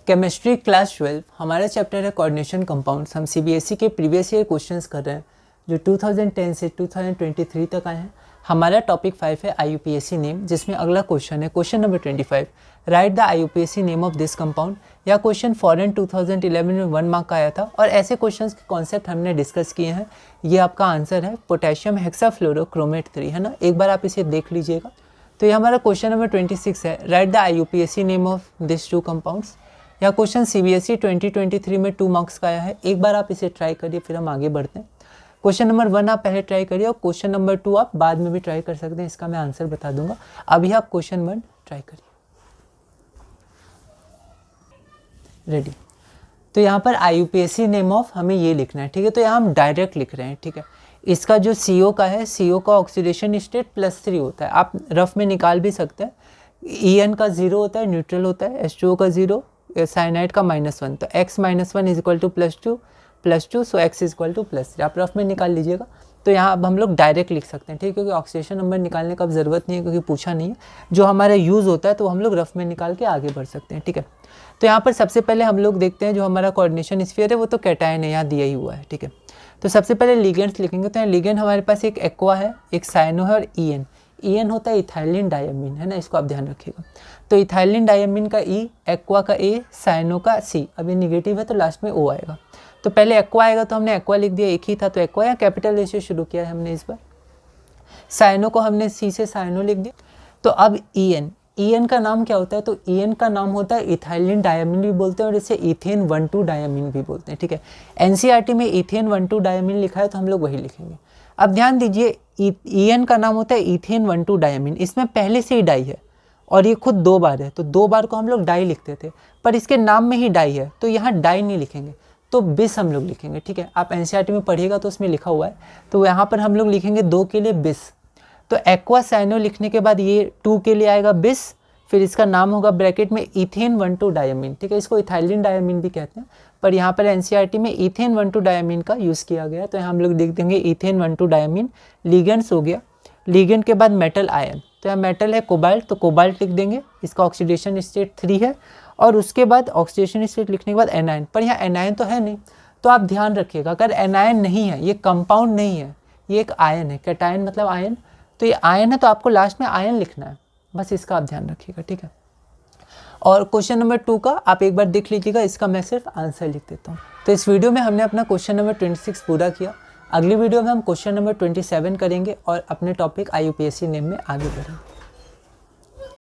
Chemistry class 12 हमारा chapter है coordination compounds. हम सीबीएसई के प्रीवियस ईयर क्वेश्चंस कर रहे हैं जो 2010 से 2023 तक आए हैं। हमारा टॉपिक 5 है आईयूपीएसी नेम, जिसमें अगला क्वेश्चन है question number 25, right the IUPAC name of this compound. या क्वेश्चन फॉरेन 2011 में 1 मार्क का आया था और ऐसे क्वेश्चंस के कॉन्सेप्ट हमने डिस्कस किए हैं। ये आपका आंसर है पोटेशियम हेक्साफ्लोरोक्रोमेट 3, है ना। एक बार आप इसे देख लीजिएगा। तो ये हमारा क्वेश्चन नंबर 26 है, right the IUPAC name of this two compounds. या क्वेश्चन सीबीएसई 2023 में 2 मार्क्स का आया है। एक बार आप इसे ट्राई करिए, फिर हम आगे बढ़ते हैं। क्वेश्चन नंबर 1 आप पहले ट्राई करिए और क्वेश्चन नंबर 2 आप बाद में भी ट्राई कर सकते हैं। इसका मैं आंसर बता दूंगा। अभी आप क्वेश्चन 1 ट्राई करिए। रेडी। तो यहाँ पर आईयूपीएसी नेम ऑफ हमें ये लिखना है, ठीक है। तो यहाँ हम डायरेक्ट लिख रहे हैं, ठीक है। इसका जो CO का है, CO का ऑक्सीडेशन स्टेट +3 होता है। आप रफ में निकाल भी सकते हैं। EN का 0 होता है, न्यूट्रल होता है। H2O का 0, साइनाइड का -1। तो x - 1 = +2 सो x = +3। आप रफ में निकाल लीजिएगा। तो यहाँ अब हम लोग डायरेक्ट लिख सकते हैं, ठीक है, क्योंकि ऑक्सीडेशन नंबर निकालने का अब ज़रूरत नहीं है, क्योंकि पूछा नहीं है। जो हमारा यूज़ होता है तो हम लोग रफ में निकाल के आगे बढ़ सकते हैं, ठीक है। तो यहाँ पर सबसे पहले हम लोग देखते हैं जो हमारा कोऑर्डिनेशन स्फीयर है वो तो कैटायन है, यहाँ दिया ही हुआ है, ठीक है। तो सबसे पहले लिगेंड्स लिखेंगे। तो यहाँ लिगेंड हमारे पास एक एक्वा है, एक साइनो है और EN होता है इथाइलिन डायमीन, है ना। इसको आप ध्यान रखिएगा। तो इथाइलिन डायमीन का E, एक्वा का A, साइनो का C। अब ये निगेटिव है तो लास्ट में O आएगा। तो पहले एक्वा आएगा तो हमने एक्वा लिख दिया, एक ही था तो एक्वा, या कैपिटल ए से शुरू किया है हमने इस बार। साइनो को हमने C से साइनो लिख दिया। तो अब EN का नाम क्या होता है? तो EN का नाम होता है इथाइलिन डायमीन भी बोलते हैं और इसे इथेन 1,2 डायमीन भी बोलते हैं, ठीक है। NCERT में इथेन 1,2 डायमीन लिखा है तो हम लोग वही लिखेंगे। अब ध्यान दीजिए, EN का नाम होता है इथेन 1,2 डायमीन। इसमें पहले से ही डाई है और ये खुद 2 बार है, तो 2 बार को हम लोग डाई लिखते थे, पर इसके नाम में ही डाई है तो यहाँ डाई नहीं लिखेंगे, तो बिस हम लोग लिखेंगे, ठीक है। आप NCERT में पढ़िएगा तो उसमें लिखा हुआ है। तो यहाँ पर हम लोग लिखेंगे 2 के लिए बिस। तो एक्वा साइनो लिखने के बाद ये 2 के लिए आएगा बिस, फिर इसका नाम होगा ब्रैकेट में इथेन 1,2 डायमीन, ठीक है। इसको इथाइलिन डायमीन भी कहते हैं, पर यहाँ पर NCERT में इथेन 1,2 डायमीन का यूज़ किया गया। तो यहाँ हम लोग लिख देंगे इथेन 1,2 डायमीन। लिगेंड्स हो गया। लिगेंड के बाद मेटल आयन, तो यहाँ मेटल है कोबाल्ट, तो कोबाल्ट लिख देंगे। इसका ऑक्सीडेशन स्टेट 3 है और उसके बाद ऑक्सीडेशन स्टेट लिखने के बाद एनायन, पर यहाँ एनायन तो है नहीं। तो आप ध्यान रखिएगा, अगर एनायन नहीं है, ये कंपाउंड नहीं है, ये एक आयन है। कैटायन मतलब आयन, तो ये आयन है तो आपको लास्ट में आयन लिखना है, बस इसका आप ध्यान रखिएगा, ठीक है। और क्वेश्चन नंबर 2 का आप एक बार देख लीजिएगा, इसका मैं सिर्फ आंसर लिख देता हूँ। तो इस वीडियो में हमने अपना क्वेश्चन नंबर 26 पूरा किया। अगली वीडियो में हम क्वेश्चन नंबर 27 करेंगे और अपने टॉपिक आईयूपीएसी नेम में आगे बढ़ेंगे।